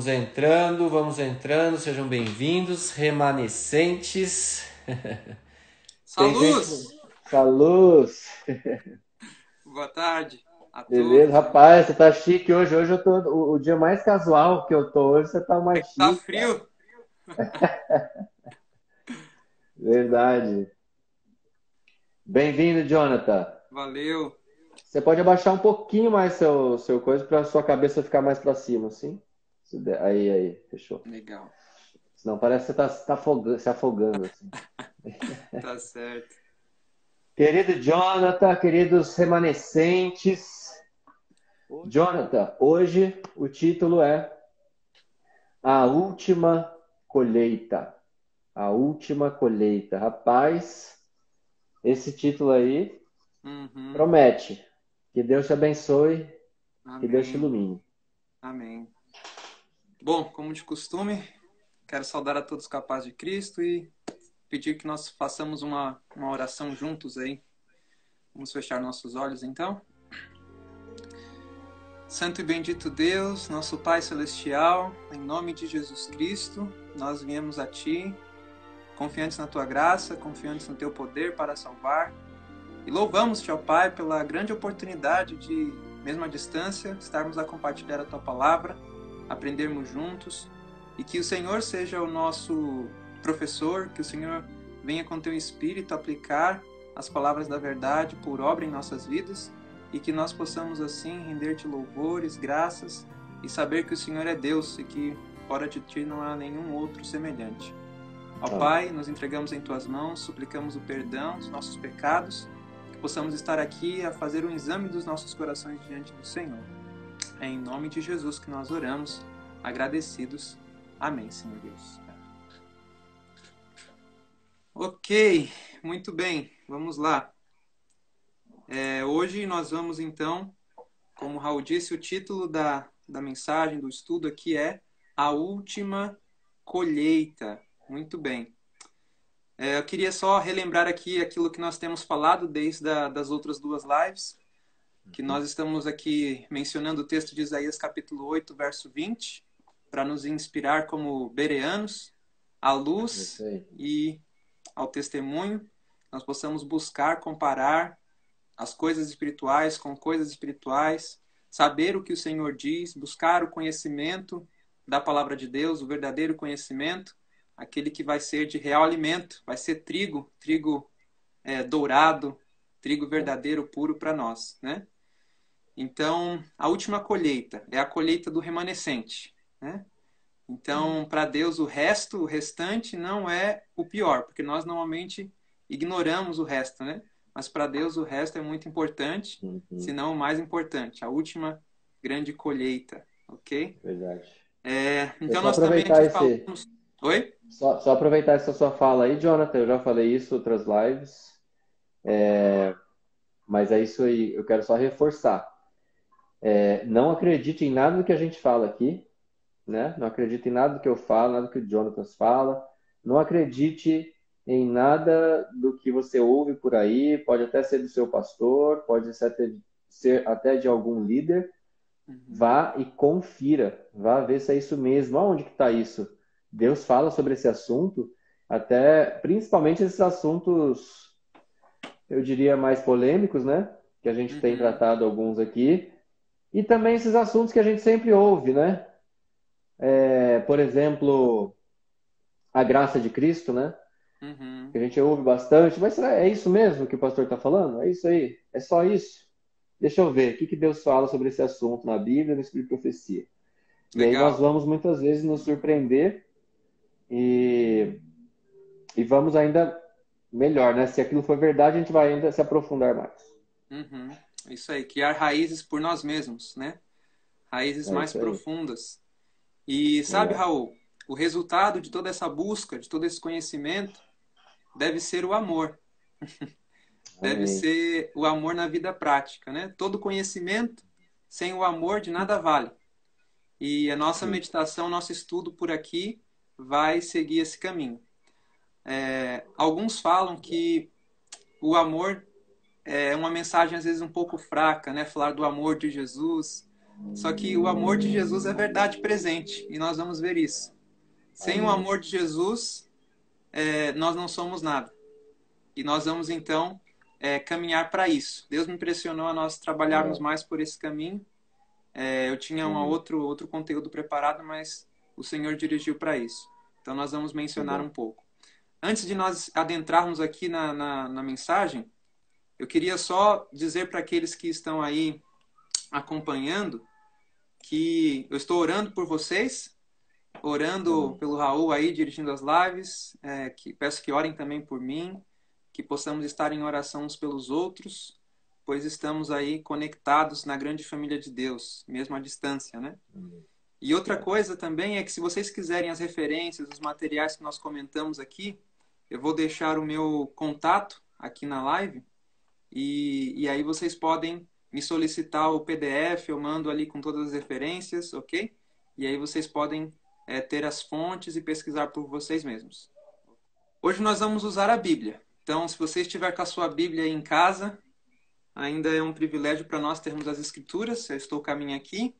vamos entrando, sejam bem-vindos, remanescentes. Tem gente. Saluz! Saluz! Boa tarde a Beleza? todos. Rapaz, você tá chique hoje. Hoje eu tô. O dia mais casual que eu tô hoje, você tá É mais que tá chique, cara. frio. Verdade. Bem-vindo, Jonathan. Valeu. Você pode abaixar um pouquinho mais seu coisa para sua cabeça ficar mais para cima, assim? Aí, fechou. Legal. Senão parece que você tá se afogando, assim. Tá certo. Querido Jonathan, queridos remanescentes. Jonathan, hoje o título é A Última Colheita. A Última Colheita. Rapaz, esse título aí Uhum. promete. Que Deus te abençoe, que Deus te Amém. ilumine. Amém. Bom, como de costume, quero saudar a todos com a paz de Cristo e pedir que nós façamos uma oração juntos aí. Vamos fechar nossos olhos então. Santo e bendito Deus, nosso Pai Celestial, em nome de Jesus Cristo, nós viemos a Ti, confiantes na Tua graça, confiantes no Teu poder para salvar. E louvamos-te, ó Pai, pela grande oportunidade de, mesmo à distância, estarmos a compartilhar a Tua palavra, aprendermos juntos, e que o Senhor seja o nosso professor, que o Senhor venha com Teu Espírito aplicar as palavras da verdade por obra em nossas vidas, e que nós possamos assim render-te louvores, graças, e saber que o Senhor é Deus e que fora de Ti não há nenhum outro semelhante. Ó Amém. Pai, nos entregamos em Tuas mãos, suplicamos o perdão dos nossos pecados, que possamos estar aqui a fazer um exame dos nossos corações diante do Senhor. É em nome de Jesus que nós oramos, agradecidos. Amém, Senhor Deus. Ok, muito bem, vamos lá. Hoje nós vamos então, como o Raul disse, o título da mensagem, do estudo aqui é A Última Colheita. Muito bem. Eu queria só relembrar aqui aquilo que nós temos falado desde das outras duas lives, que nós estamos aqui mencionando o texto de Isaías capítulo 8, verso 20, para nos inspirar como bereanos, à Isso luz aí. e ao testemunho, nós possamos buscar, comparar as coisas espirituais com coisas espirituais, saber o que o Senhor diz, buscar o conhecimento da palavra de Deus, o verdadeiro conhecimento, aquele que vai ser de real alimento, vai ser trigo, dourado, trigo verdadeiro, puro para nós, né? Então, a última colheita é a colheita do remanescente, né? Então, para Deus, o resto, o restante, não é o pior, porque nós normalmente ignoramos o resto, né? Mas para Deus, o resto é muito importante, se Uhum. não o mais importante, a última grande colheita, ok? Verdade. Eu Então, só nós também aproveitar aqui esse, falamos. Oi? só aproveitar essa sua fala aí, Jonathan. Eu já falei isso em outras lives, mas é isso aí. Eu quero só reforçar. Não acredite em nada do que a gente fala aqui, né? Não acredite em nada do que eu falo, nada do que o Jonathan fala. Não acredite em nada do que você ouve por aí. Pode até ser do seu pastor, pode ser até de algum líder. Uhum, Vá e confira, vá ver se é isso mesmo. Aonde que está isso? Deus fala sobre esse assunto, até principalmente esses assuntos, eu diria, mais polêmicos, né? Que a gente tem uhum, tratado alguns aqui. E também esses assuntos que a gente sempre ouve, né? Por exemplo, a graça de Cristo, né? uhum. Que a gente ouve bastante. Mas será é isso mesmo que o pastor está falando? É isso aí? É só isso? Deixa eu ver, o que que Deus fala sobre esse assunto na Bíblia, no Espírito de Profecia? E aí nós Legal. vamos muitas vezes nos surpreender e, e vamos ainda melhor, né? Se aquilo for verdade, a gente vai ainda se aprofundar mais. Uhum. Isso aí, criar raízes por nós mesmos, né? Raízes É mais isso aí. profundas. E sabe, Legal. Raul, o resultado de toda essa busca, de todo esse conhecimento, deve ser o amor. Deve Amém. ser o amor na vida prática, né? Todo conhecimento sem o amor de nada vale. E a nossa Sim. meditação, nosso estudo por aqui vai seguir esse caminho. Alguns falam que o amor é uma mensagem às vezes um pouco fraca, né? Falar do amor de Jesus, Só que o amor de Jesus é verdade presente, e nós vamos ver isso. Sem o Amém. amor de Jesus, nós não somos nada. E nós vamos, então, caminhar para isso. Deus me impressionou a nós trabalharmos É. mais por esse caminho. Eu tinha Uhum. outro conteúdo preparado, mas o Senhor dirigiu para isso. Então, nós vamos Que mencionar bom. um pouco. Antes de nós adentrarmos aqui na mensagem, eu queria só dizer para aqueles que estão aí acompanhando que eu estou orando por vocês, orando Amém. pelo Raul aí, dirigindo as lives, que peço que orem também por mim, que possamos estar em oração uns pelos outros, pois estamos aí conectados na grande família de Deus, mesmo à distância, né? Amém. E outra É. coisa também é que se vocês quiserem as referências, os materiais que nós comentamos aqui, eu vou deixar o meu contato aqui na live e aí vocês podem me solicitar o PDF, eu mando ali com todas as referências, ok? E aí vocês podem ter as fontes e pesquisar por vocês mesmos. Hoje nós vamos usar a Bíblia. Então, se você estiver com a sua Bíblia aí em casa, ainda é um privilégio para nós termos as Escrituras. Eu estou caminho aqui.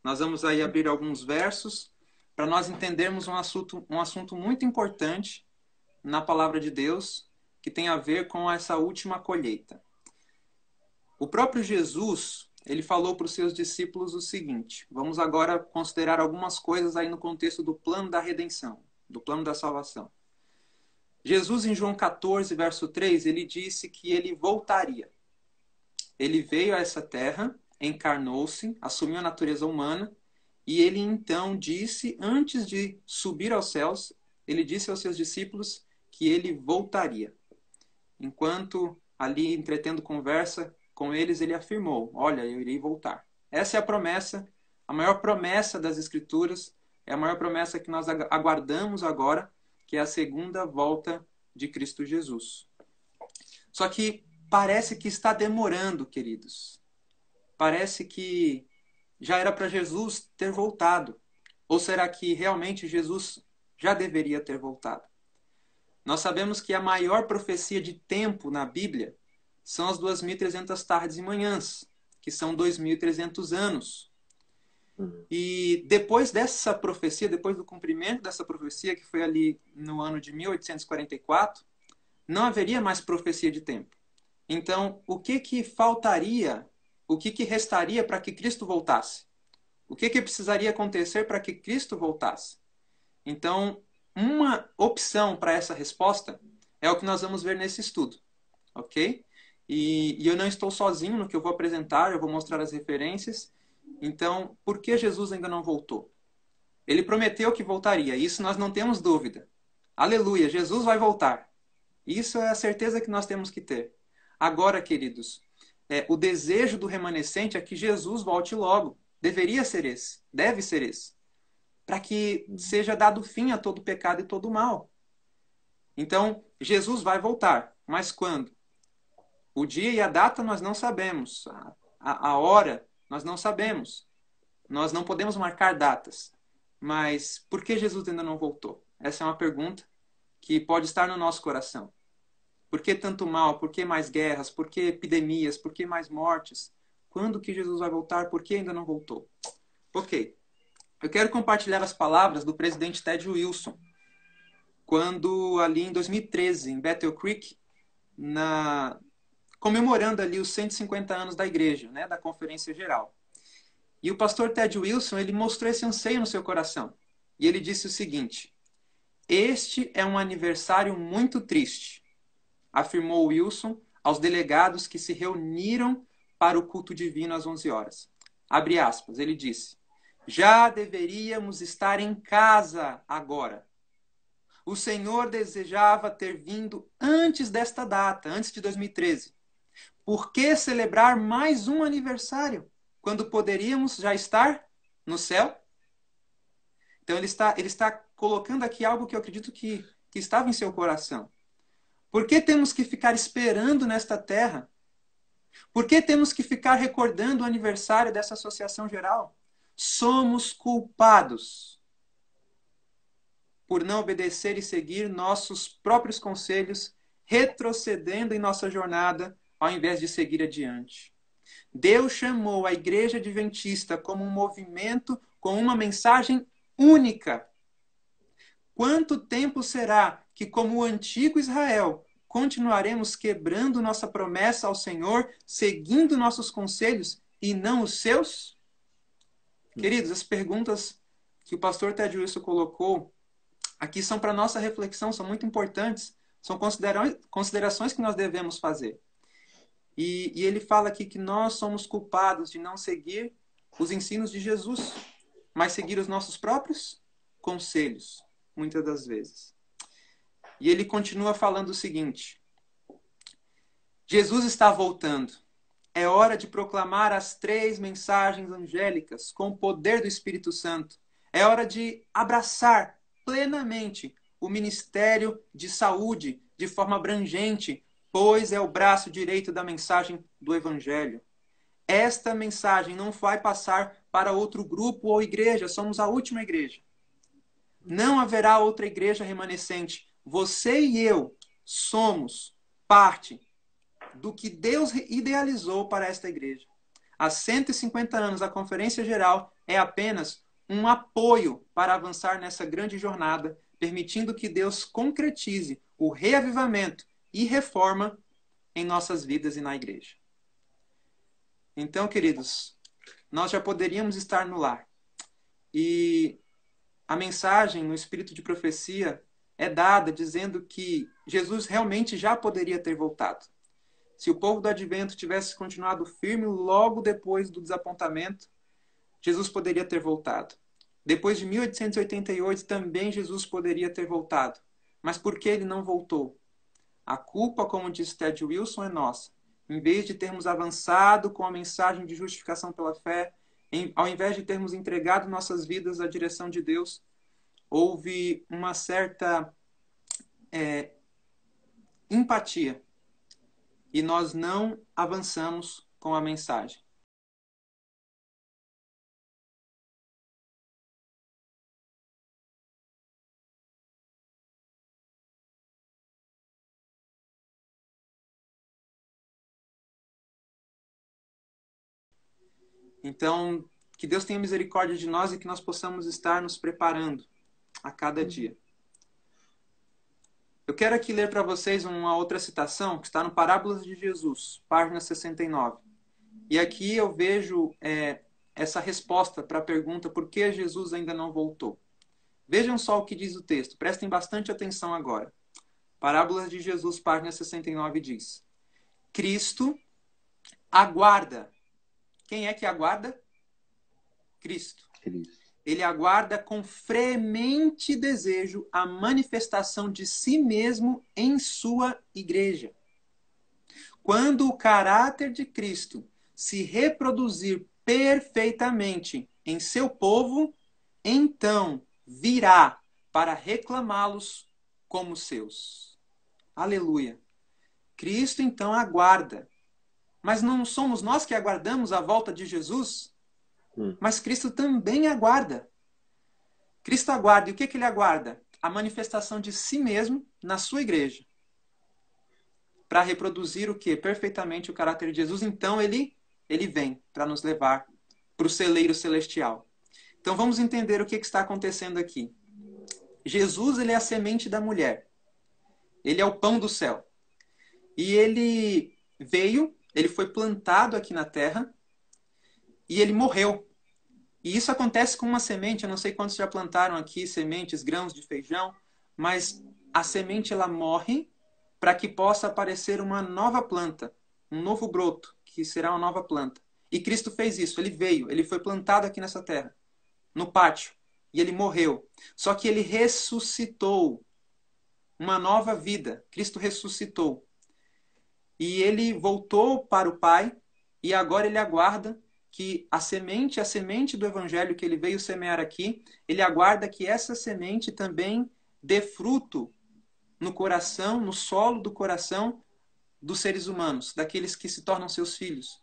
Nós vamos aí abrir alguns versos para nós entendermos um assunto muito importante na palavra de Deus, que tem a ver com essa última colheita. O próprio Jesus, ele falou para os seus discípulos o seguinte: vamos agora considerar algumas coisas aí no contexto do plano da redenção, do plano da salvação. Jesus, em João 14, verso 3, ele disse que ele voltaria. Ele veio a essa terra, encarnou-se, assumiu a natureza humana, e ele então disse, antes de subir aos céus, ele disse aos seus discípulos que ele voltaria. Enquanto ali entretendo conversa com eles, ele afirmou: olha, eu irei voltar. Essa é a promessa, a maior promessa das Escrituras, é a maior promessa que nós aguardamos agora, que é a segunda volta de Cristo Jesus. Só que parece que está demorando, queridos. Parece que já era para Jesus ter voltado. Ou será que realmente Jesus já deveria ter voltado? Nós sabemos que a maior profecia de tempo na Bíblia são as 2.300 tardes e manhãs, que são 2.300 anos. Uhum. E depois dessa profecia, depois do cumprimento dessa profecia, que foi ali no ano de 1844, não haveria mais profecia de tempo. Então, o que faltaria, o que restaria para que Cristo voltasse? O que precisaria acontecer para que Cristo voltasse? Então, uma opção para essa resposta é o que nós vamos ver nesse estudo, ok? E eu não estou sozinho no que eu vou apresentar, eu vou mostrar as referências. Então, por que Jesus ainda não voltou? Ele prometeu que voltaria, isso nós não temos dúvida. Aleluia, Jesus vai voltar. Isso é a certeza que nós temos que ter. Agora, queridos, o desejo do remanescente é que Jesus volte logo. Deveria ser esse, deve ser esse, para que seja dado fim a todo pecado e todo mal. Então, Jesus vai voltar, mas quando? O dia e a data nós não sabemos, a hora nós não sabemos. Nós não podemos marcar datas. Mas por que Jesus ainda não voltou? Essa é uma pergunta que pode estar no nosso coração. Por que tanto mal? Por que mais guerras? Por que epidemias? Por que mais mortes? Quando que Jesus vai voltar? Por que ainda não voltou? Ok. Eu quero compartilhar as palavras do presidente Ted Wilson, quando ali em 2013, em Battle Creek, comemorando ali os 150 anos da igreja, né, da Conferência Geral. E o pastor Ted Wilson, ele mostrou esse anseio no seu coração. E ele disse o seguinte: este é um aniversário muito triste, afirmou Wilson aos delegados que se reuniram para o culto divino às 11 horas. Abre aspas, ele disse: já deveríamos estar em casa agora. O Senhor desejava ter vindo antes desta data, antes de 2013. Por que celebrar mais um aniversário, quando poderíamos já estar no céu? Então ele está colocando aqui algo que eu acredito que estava em seu coração. Por que temos que ficar esperando nesta terra? Por que temos que ficar recordando o aniversário dessa associação geral? Somos culpados por não obedecer e seguir nossos próprios conselhos, retrocedendo em nossa jornada, ao invés de seguir adiante. Deus chamou a Igreja Adventista como um movimento com uma mensagem única. Quanto tempo será que, como o antigo Israel, continuaremos quebrando nossa promessa ao Senhor, seguindo nossos conselhos e não os seus? Queridos, as perguntas que o pastor Ted Wilson colocou aqui são para nossa reflexão, são muito importantes, são considerações que nós devemos fazer. E ele fala aqui que nós somos culpados de não seguir os ensinos de Jesus, mas seguir os nossos próprios conselhos, muitas das vezes. E ele continua falando o seguinte: Jesus está voltando. É hora de proclamar as 3 mensagens angélicas com o poder do Espírito Santo. É hora de abraçar plenamente o ministério de saúde de forma abrangente, pois é o braço direito da mensagem do Evangelho. Esta mensagem não vai passar para outro grupo ou igreja, somos a última igreja. Não haverá outra igreja remanescente. Você e eu somos parte do que Deus idealizou para esta igreja. Há 150 anos, a Conferência Geral é apenas um apoio para avançar nessa grande jornada, permitindo que Deus concretize o reavivamento e reforma em nossas vidas e na igreja. Então, queridos, nós já poderíamos estar no lar. E a mensagem no espírito de profecia é dada dizendo que Jesus realmente já poderia ter voltado. Se o povo do advento tivesse continuado firme logo depois do desapontamento, Jesus poderia ter voltado. Depois de 1888, também Jesus poderia ter voltado. Mas por que ele não voltou? A culpa, como diz Ted Wilson, é nossa. Em vez de termos avançado com a mensagem de justificação pela fé, ao invés de termos entregado nossas vidas à direção de Deus, houve uma certa empatia. E nós não avançamos com a mensagem. Então, que Deus tenha misericórdia de nós e que nós possamos estar nos preparando a cada dia. Eu quero aqui ler para vocês uma outra citação que está no Parábolas de Jesus, página 69. E aqui eu vejo essa resposta para a pergunta por que Jesus ainda não voltou. Vejam só o que diz o texto. Prestem bastante atenção agora. Parábolas de Jesus, página 69, diz: Cristo aguarda. Quem é que aguarda? Cristo. Ele aguarda com fremente desejo a manifestação de si mesmo em sua igreja. Quando o caráter de Cristo se reproduzir perfeitamente em seu povo, então virá para reclamá-los como seus. Aleluia. Cristo então aguarda. Mas não somos nós que aguardamos a volta de Jesus? Mas Cristo também aguarda. Cristo aguarda. E o que ele aguarda? A manifestação de si mesmo na sua igreja. Para reproduzir o quê? Perfeitamente o caráter de Jesus. Então ele vem para nos levar para o celeiro celestial. Então vamos entender o que está acontecendo aqui. Jesus, ele é a semente da mulher. Ele é o pão do céu. E ele veio, ele foi plantado aqui na terra e ele morreu. E isso acontece com uma semente. Eu não sei quantos já plantaram aqui sementes, grãos de feijão, mas a semente ela morre para que possa aparecer uma nova planta, um novo broto, que será uma nova planta. E Cristo fez isso. Ele veio, ele foi plantado aqui nessa terra, no pátio, e ele morreu. Só que ele ressuscitou, uma nova vida. Cristo ressuscitou. E ele voltou para o Pai, e agora ele aguarda que a semente do evangelho que ele veio semear aqui, ele aguarda que essa semente também dê fruto no coração, no solo do coração dos seres humanos, daqueles que se tornam seus filhos.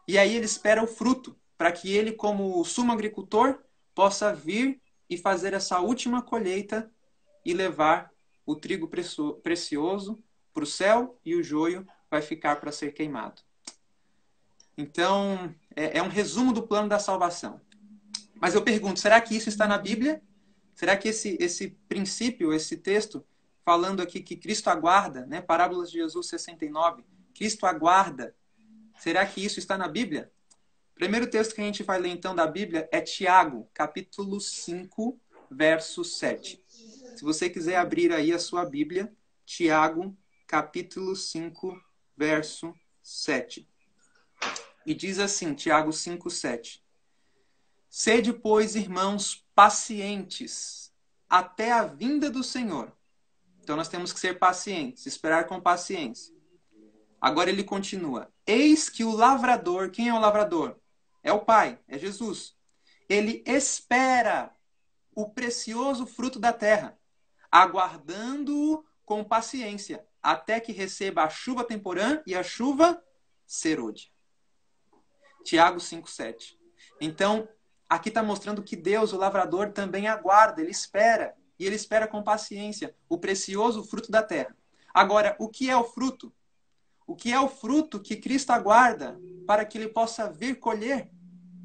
E aí ele espera o fruto, para que ele, como sumo agricultor, possa vir e fazer essa última colheita e levar o trigo precioso para o céu, e o joio vai ficar para ser queimado. Então, é um resumo do plano da salvação. Mas eu pergunto, será que isso está na Bíblia? Será que esse princípio, esse texto, falando aqui que Cristo aguarda, né? Parábolas de Jesus 69, Cristo aguarda, será que isso está na Bíblia? O primeiro texto que a gente vai ler então da Bíblia é Tiago, capítulo 5, verso 7. Se você quiser abrir aí a sua Bíblia, Tiago, capítulo 5, verso 7. E diz assim, Tiago 5, 7. Sede, pois, irmãos, pacientes até a vinda do Senhor. Então nós temos que ser pacientes, esperar com paciência. Agora ele continua. Eis que o lavrador, quem é o lavrador? É o Pai, é Jesus. Ele espera o precioso fruto da terra, aguardando-o com paciência, até que receba a chuva temporã e a chuva serôdia. Tiago 5,7. Então, aqui está mostrando que Deus, o lavrador, também aguarda, ele espera, e ele espera com paciência o precioso fruto da terra. Agora, o que é o fruto? O que é o fruto que Cristo aguarda para que ele possa vir colher?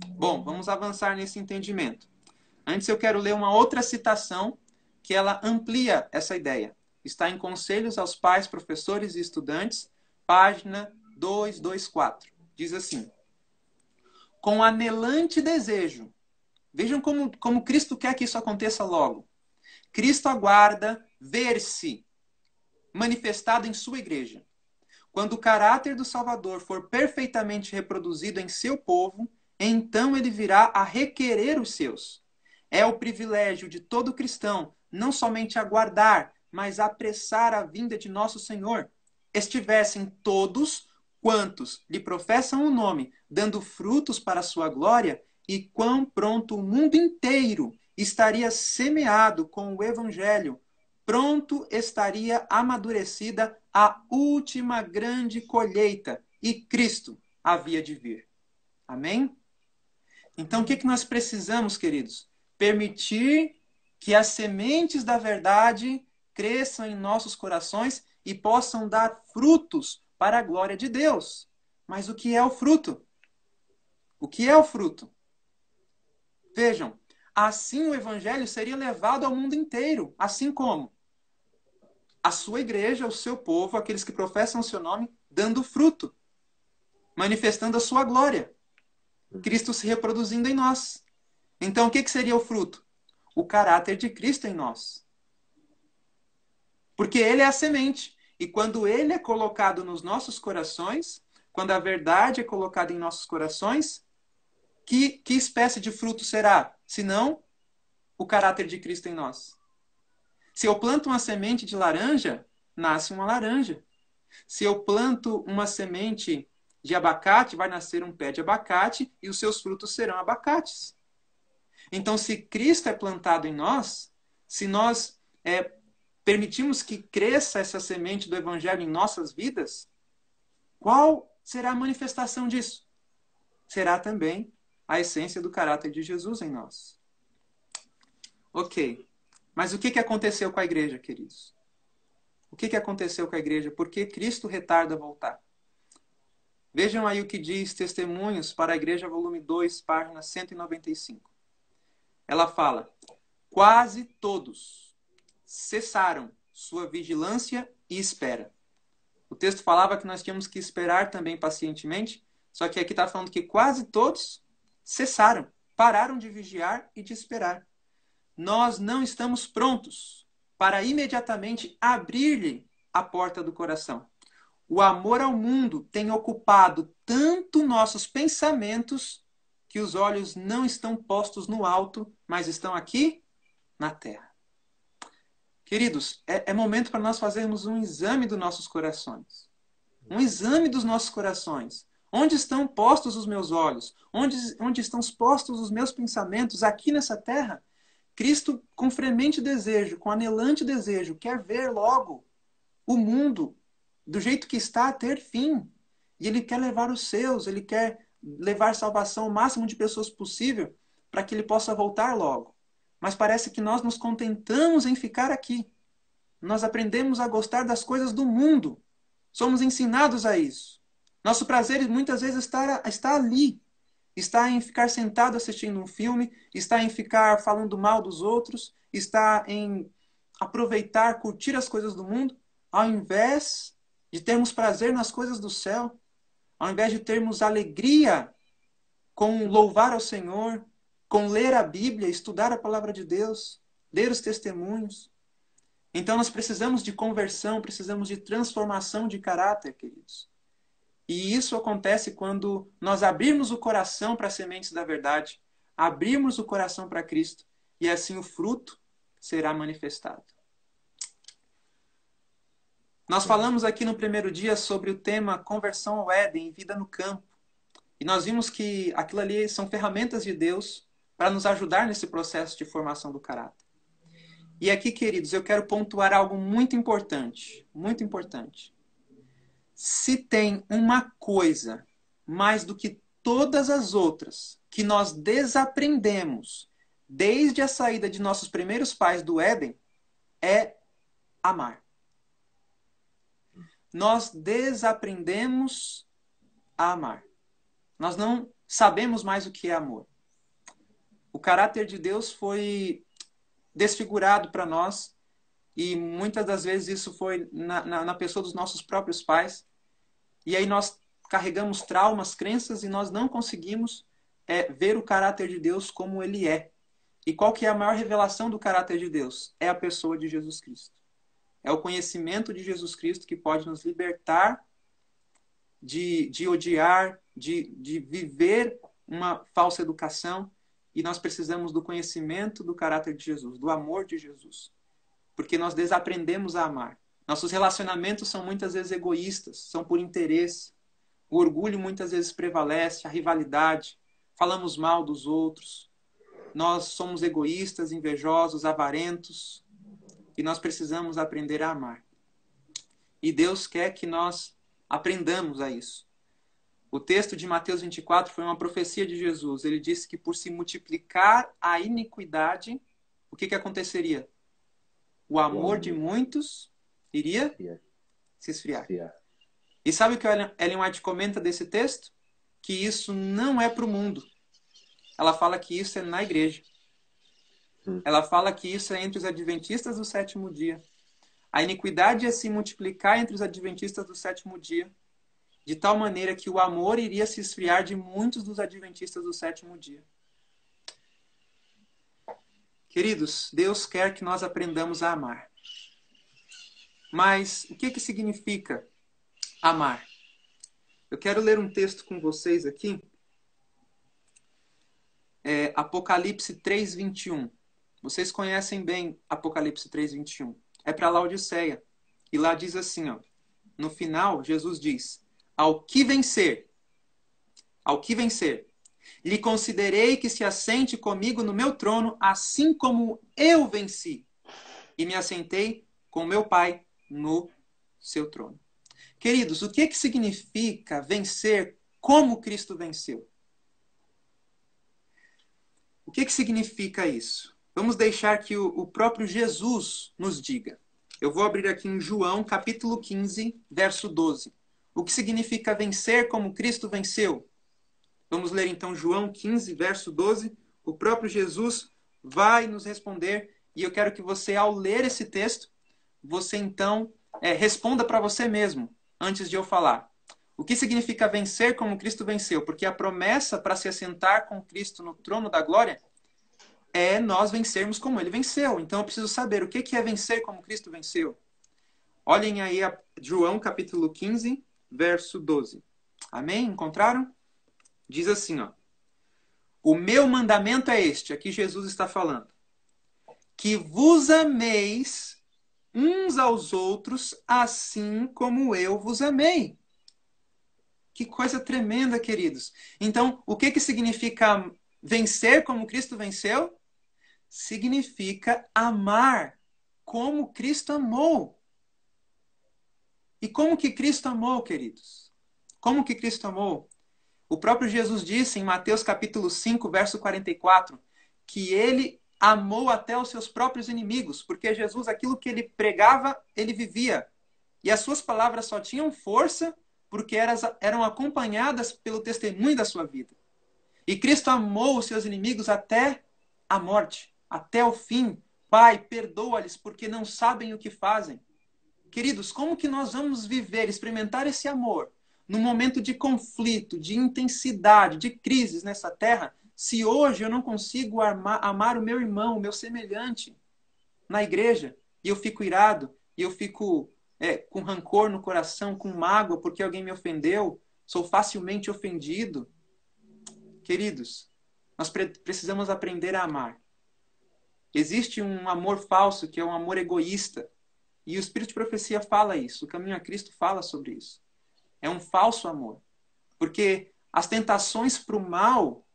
Bom, vamos avançar nesse entendimento. Antes eu quero ler uma outra citação que ela amplia essa ideia. Está em Conselhos aos Pais, Professores e Estudantes, página 224. Diz assim: com anelante desejo. Vejam como Cristo quer que isso aconteça logo. Cristo aguarda ver-se manifestado em sua igreja. Quando o caráter do Salvador for perfeitamente reproduzido em seu povo, então ele virá a requerer os seus. É o privilégio de todo cristão não somente aguardar, mas apressar a vinda de nosso Senhor. Estivessem todos quantos lhe professam o nome, dando frutos para a sua glória, e quão pronto o mundo inteiro estaria semeado com o evangelho, pronto estaria amadurecida a última grande colheita, e Cristo havia de vir. Amém? Então, o que nós precisamos, queridos? Permitir que as sementes da verdade cresçam em nossos corações e possam dar frutos para a glória de Deus. Mas o que é o fruto? O que é o fruto? Vejam, assim o evangelho seria levado ao mundo inteiro, assim como a sua igreja, o seu povo, aqueles que professam o seu nome, dando fruto, manifestando a sua glória. Cristo se reproduzindo em nós. Então, o que seria o fruto? O caráter de Cristo em nós. Porque ele é a semente. E quando ele é colocado nos nossos corações, quando a verdade é colocada em nossos corações, que espécie de fruto será? Senão, o caráter de Cristo em nós. Se eu planto uma semente de laranja, nasce uma laranja. Se eu planto uma semente de abacate, vai nascer um pé de abacate e os seus frutos serão abacates. Então, se Cristo é plantado em nós, se nós permitimos que cresça essa semente do Evangelho em nossas vidas, qual será a manifestação disso? Será também a essência do caráter de Jesus em nós. Ok. Mas o que aconteceu com a igreja, queridos? O que aconteceu com a igreja? Por que Cristo retarda voltar? Vejam aí o que diz Testemunhos para a Igreja, volume 2, página 195. Ela fala: quase todos cessaram sua vigilância e espera. O texto falava que nós tínhamos que esperar também pacientemente, só que aqui está falando que quase todos cessaram, pararam de vigiar e de esperar. Nós não estamos prontos para imediatamente abrir-lhe a porta do coração. O amor ao mundo tem ocupado tanto nossos pensamentos que os olhos não estão postos no alto, mas estão aqui na terra. Queridos, é momento para nós fazermos um exame dos nossos corações. Um exame dos nossos corações. Onde estão postos os meus olhos? Onde estão postos os meus pensamentos aqui nessa terra? Cristo, com fremente desejo, com anelante desejo, quer ver logo o mundo do jeito que está a ter fim. E ele quer levar os seus, ele quer levar salvação ao máximo de pessoas possível para que ele possa voltar logo. Mas parece que nós nos contentamos em ficar aqui. Nós aprendemos a gostar das coisas do mundo. Somos ensinados a isso. Nosso prazer muitas vezes está ali. Está em ficar sentado assistindo um filme, está em ficar falando mal dos outros, está em aproveitar, curtir as coisas do mundo, ao invés de termos prazer nas coisas do céu, ao invés de termos alegria com louvar ao Senhor, com ler a Bíblia, estudar a palavra de Deus, ler os testemunhos. Então nós precisamos de conversão, precisamos de transformação de caráter, queridos. E isso acontece quando nós abrirmos o coração para as sementes da verdade, abrirmos o coração para Cristo, e assim o fruto será manifestado. Nós falamos aqui no primeiro dia sobre o tema conversão ao Éden, vida no campo. E nós vimos que aquilo ali são ferramentas de Deus para nos ajudar nesse processo de formação do caráter. E aqui, queridos, eu quero pontuar algo muito importante, muito importante. Se tem uma coisa, mais do que todas as outras, que nós desaprendemos desde a saída de nossos primeiros pais do Éden, é amar. Nós desaprendemos a amar. Nós não sabemos mais o que é amor. O caráter de Deus foi desfigurado para nós, e muitas das vezes isso foi na pessoa dos nossos próprios pais. E aí nós carregamos traumas, crenças, e nós não conseguimos ver o caráter de Deus como ele é. E qual que é a maior revelação do caráter de Deus? É a pessoa de Jesus Cristo. É o conhecimento de Jesus Cristo que pode nos libertar de odiar, de viver uma falsa educação. E nós precisamos do conhecimento do caráter de Jesus, do amor de Jesus. Porque nós desaprendemos a amar. Nossos relacionamentos são muitas vezes egoístas, são por interesse. O orgulho muitas vezes prevalece, a rivalidade. Falamos mal dos outros. Nós somos egoístas, invejosos, avarentos. E nós precisamos aprender a amar. E Deus quer que nós aprendamos a isso. O texto de Mateus 24 foi uma profecia de Jesus. Ele disse que por se multiplicar a iniquidade, o que aconteceria? O amor de muitos iria se esfriar. E sabe o que a Ellen White comenta desse texto? Que isso não é para o mundo. Ela fala que isso é na igreja. Ela fala que isso é entre os adventistas do sétimo dia. A iniquidade ia se multiplicar entre os adventistas do sétimo dia, de tal maneira que o amor iria se esfriar de muitos dos adventistas do sétimo dia. Queridos, Deus quer que nós aprendamos a amar. Mas o que significa amar? Eu quero ler um texto com vocês aqui. Apocalipse 3:21. Vocês conhecem bem Apocalipse 3:21. É para Laodiceia. E lá diz assim, ó, no final, Jesus diz: ao que vencer, lhe considerei que se assente comigo no meu trono, assim como eu venci, e me assentei com meu Pai no seu trono. Queridos, o que significa vencer como Cristo venceu? O que significa isso? Vamos deixar que o próprio Jesus nos diga. Eu vou abrir aqui em João, capítulo 15, verso 12. O que significa vencer como Cristo venceu? Vamos ler então João 15, verso 12. O próprio Jesus vai nos responder. E eu quero que você, ao ler esse texto, você então responda para você mesmo, antes de eu falar. O que significa vencer como Cristo venceu? Porque a promessa para se assentar com Cristo no trono da glória é nós vencermos como ele venceu. Então eu preciso saber o que é vencer como Cristo venceu. Olhem aí a João capítulo 15, verso 12. Amém? Encontraram? Diz assim, ó. O meu mandamento é este, aqui Jesus está falando. Que vos ameis uns aos outros assim como eu vos amei. Que coisa tremenda, queridos. Então, o que significa vencer como Cristo venceu? Significa amar como Cristo amou. E como que Cristo amou, queridos? Como que Cristo amou? O próprio Jesus disse em Mateus capítulo 5, verso 44, que ele amou até os seus próprios inimigos, porque Jesus, aquilo que ele pregava, ele vivia. E as suas palavras só tinham força porque eram acompanhadas pelo testemunho da sua vida. E Cristo amou os seus inimigos até a morte, até o fim. Pai, perdoa-lhes porque não sabem o que fazem. Queridos, como que nós vamos viver, experimentar esse amor num momento de conflito, de intensidade, de crises nessa terra, se hoje eu não consigo amar o meu irmão, o meu semelhante na igreja, e eu fico irado, e eu fico com rancor no coração, com mágoa porque alguém me ofendeu, sou facilmente ofendido. Queridos, nós precisamos aprender a amar. Existe um amor falso, que é um amor egoísta. E o Espírito de Profecia fala isso. O Caminho a Cristo fala sobre isso. É um falso amor. Porque as tentações para o mal,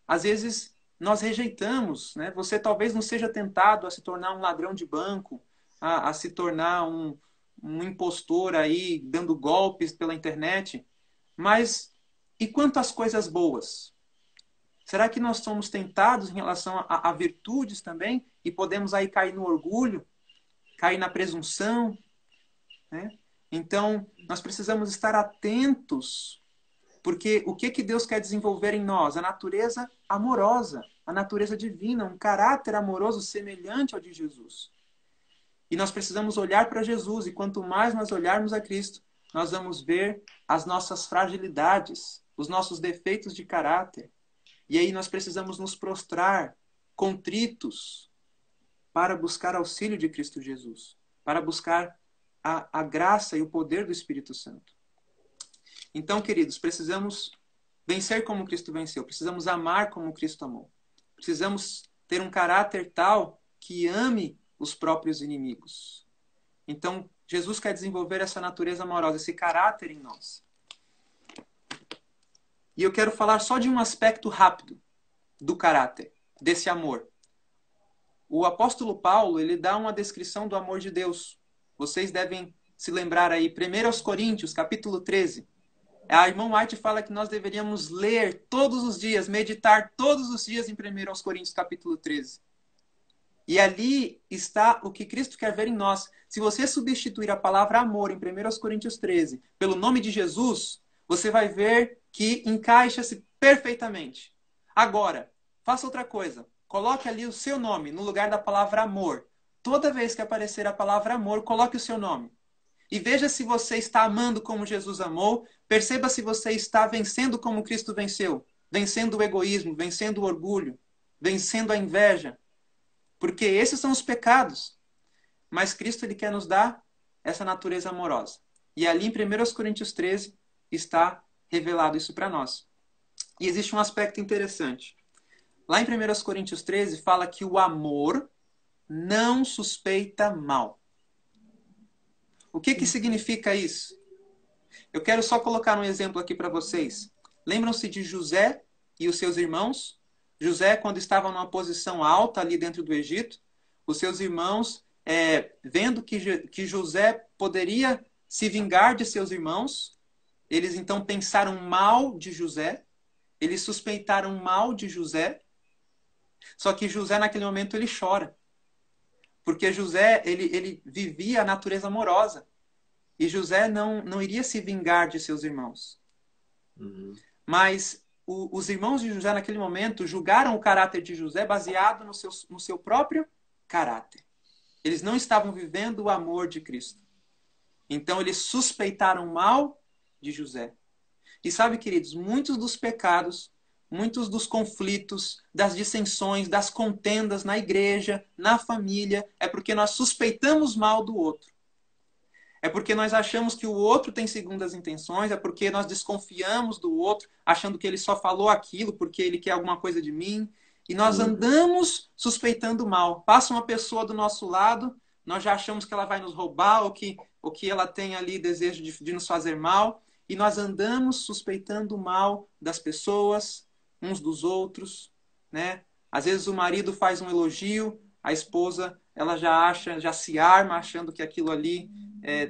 às vezes, nós rejeitamos. Né? Você talvez não seja tentado a se tornar um ladrão de banco, a se tornar um impostor aí, dando golpes pela internet. Mas, e quanto às coisas boas? Será que nós somos tentados em relação a virtudes também? E podemos aí cair no orgulho, cair na presunção? Né? Então, nós precisamos estar atentos, porque o que Deus quer desenvolver em nós? A natureza amorosa, a natureza divina, um caráter amoroso semelhante ao de Jesus. E nós precisamos olhar para Jesus, e quanto mais nós olharmos a Cristo, nós vamos ver as nossas fragilidades, os nossos defeitos de caráter. E aí nós precisamos nos prostrar contritos para buscar auxílio de Cristo Jesus, para buscar a graça e o poder do Espírito Santo. Então, queridos, precisamos vencer como Cristo venceu, precisamos amar como Cristo amou. Precisamos ter um caráter tal que ame os próprios inimigos. Então, Jesus quer desenvolver essa natureza amorosa, esse caráter em nós. E eu quero falar só de um aspecto rápido do caráter, desse amor. O apóstolo Paulo, ele dá uma descrição do amor de Deus. Vocês devem se lembrar aí, 1 Coríntios, capítulo 13. A irmã White fala que nós deveríamos ler todos os dias, meditar todos os dias em 1 Coríntios, capítulo 13. E ali está o que Cristo quer ver em nós. Se você substituir a palavra amor em 1 Coríntios 13 pelo nome de Jesus, você vai ver que encaixa-se perfeitamente. Agora, faça outra coisa. Coloque ali o seu nome no lugar da palavra amor. Toda vez que aparecer a palavra amor, coloque o seu nome. E veja se você está amando como Jesus amou. Perceba se você está vencendo como Cristo venceu. Vencendo o egoísmo, vencendo o orgulho, vencendo a inveja. Porque esses são os pecados. Mas Cristo, ele quer nos dar essa natureza amorosa. E ali em 1 Coríntios 13 está revelado isso para nós. E existe um aspecto interessante. Lá em 1 Coríntios 13 fala que o amor não suspeita mal. O que significa isso? Eu quero só colocar um exemplo aqui para vocês. Lembram-se de José e os seus irmãos? José, quando estava numa posição alta ali dentro do Egito, os seus irmãos, vendo que José poderia se vingar de seus irmãos, eles então pensaram mal de José, eles suspeitaram mal de José, só que José naquele momento ele chora. Porque José, ele vivia a natureza amorosa. E José não iria se vingar de seus irmãos. Uhum. Mas os irmãos de José naquele momento julgaram o caráter de José baseado no seu próprio caráter. Eles não estavam vivendo o amor de Cristo. Então eles suspeitaram mal de José. E sabe, queridos, muitos dos pecados, muitos dos conflitos, das dissensões, das contendas na igreja, na família, é porque nós suspeitamos mal do outro. É porque nós achamos que o outro tem segundas intenções, é porque nós desconfiamos do outro, achando que ele só falou aquilo porque ele quer alguma coisa de mim. E nós andamos suspeitando mal. Passa uma pessoa do nosso lado, nós já achamos que ela vai nos roubar, ou que ela tem ali desejo de nos fazer mal. E nós andamos suspeitando mal das pessoas, uns dos outros, né? Às vezes o marido faz um elogio, a esposa ela já se arma achando que aquilo ali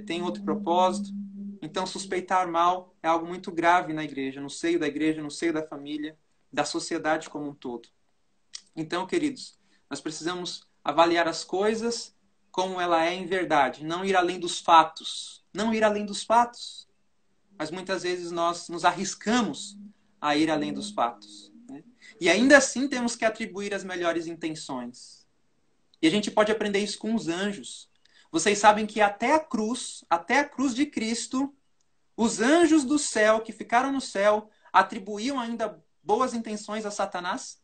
tem outro propósito. Então suspeitar mal é algo muito grave na igreja, no seio da família, da sociedade como um todo. Então, queridos, nós precisamos avaliar as coisas como ela é em verdade, não ir além dos fatos. Não ir além dos fatos. mas muitas vezes nós nos arriscamos a ir além dos fatos, né? E ainda assim temos que atribuir as melhores intenções. E a gente pode aprender isso com os anjos. Vocês sabem que até a cruz de Cristo, os anjos do céu, que ficaram no céu, atribuíam ainda boas intenções a Satanás?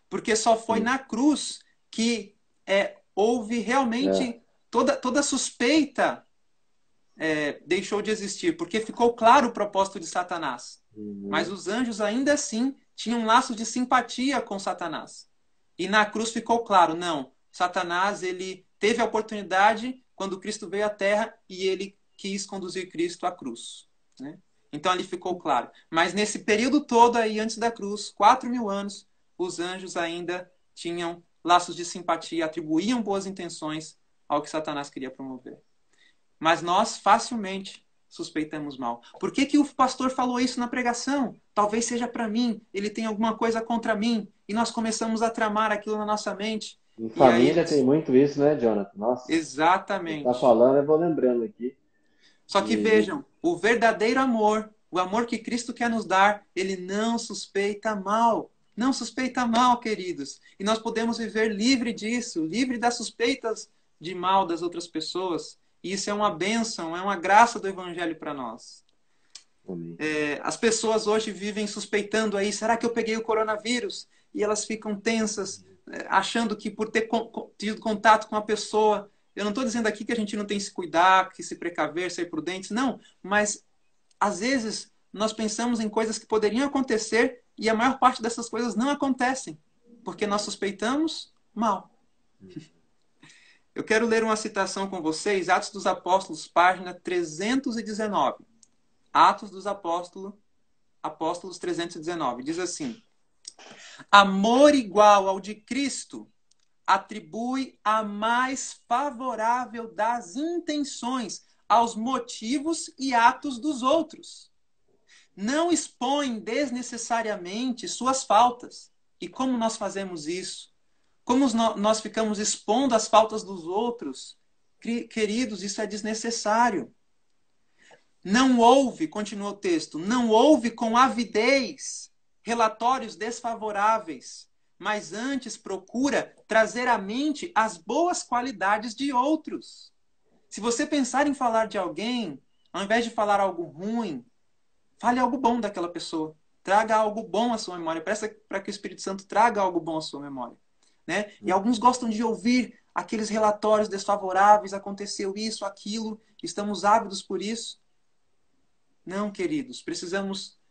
Porque só foi na cruz que houve realmente toda suspeita deixou de existir, porque ficou claro o propósito de Satanás. Mas os anjos ainda assim tinham um laço de simpatia com Satanás. E na cruz ficou claro, não, Satanás ele teve a oportunidade quando Cristo veio à Terra e ele quis conduzir Cristo à cruz, né? Então ali ficou claro. Mas nesse período todo aí, antes da cruz, 4.000 anos, os anjos ainda tinham laços de simpatia, atribuíam boas intenções ao que Satanás queria promover. Mas nós facilmente suspeitamos mal. Por que o pastor falou isso na pregação? Talvez seja para mim, ele tem alguma coisa contra mim. E nós começamos a tramar aquilo na nossa mente. Em família tem muito isso, né, Jonathan? Nossa. Exatamente. Você tá falando, eu vou lembrando aqui. Só que vejam, o verdadeiro amor, o amor que Cristo quer nos dar, ele não suspeita mal. Não suspeita mal, queridos. E nós podemos viver livre disso, livre das suspeitas de mal das outras pessoas. E isso é uma bênção, é uma graça do Evangelho para nós. As pessoas hoje vivem suspeitando aí, será que eu peguei o coronavírus? E elas ficam tensas, achando que por ter tido contato com a pessoa... Eu não estou dizendo aqui que a gente não tem que se cuidar, que se precaver, ser prudentes, não. Mas, às vezes, nós pensamos em coisas que poderiam acontecer e a maior parte dessas coisas não acontecem, porque nós suspeitamos mal. Eu quero ler uma citação com vocês, Atos dos Apóstolos, página 319. Atos dos Apóstolos 319. Diz assim: amor igual ao de Cristo atribui a mais favorável das intenções aos motivos e atos dos outros. Não expõe desnecessariamente suas faltas. E como nós fazemos isso? Como nós ficamos expondo as faltas dos outros? Queridos, isso é desnecessário. Não houve, continua o texto, não houve com avidez relatórios desfavoráveis, mas antes procura trazer à mente as boas qualidades de outros. Se você pensar em falar de alguém, ao invés de falar algo ruim, fale algo bom daquela pessoa. Traga algo bom à sua memória. Peça para que o Espírito Santo traga algo bom à sua memória, né? E alguns gostam de ouvir aqueles relatórios desfavoráveis, aconteceu isso, aquilo, estamos ávidos por isso. Não, queridos, precisamos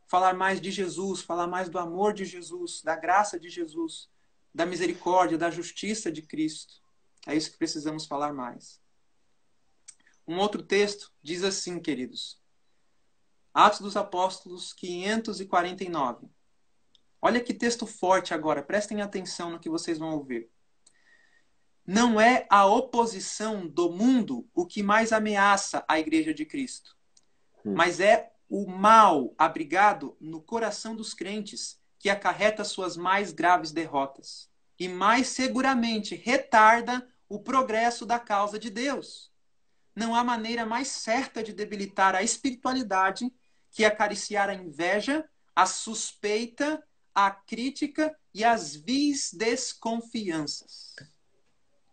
falar mais de Jesus, falar mais do amor de Jesus, da graça de Jesus, da misericórdia, da justiça de Cristo. É isso que precisamos falar mais. Um outro texto diz assim, queridos. Atos dos Apóstolos 549. Olha que texto forte agora, prestem atenção no que vocês vão ouvir. Não é a oposição do mundo o que mais ameaça a Igreja de Cristo, mas é o mal abrigado no coração dos crentes que acarreta suas mais graves derrotas e mais seguramente retarda o progresso da causa de Deus. Não há maneira mais certa de debilitar a espiritualidade que acariciar a inveja, a suspeita, a crítica e as vis desconfianças.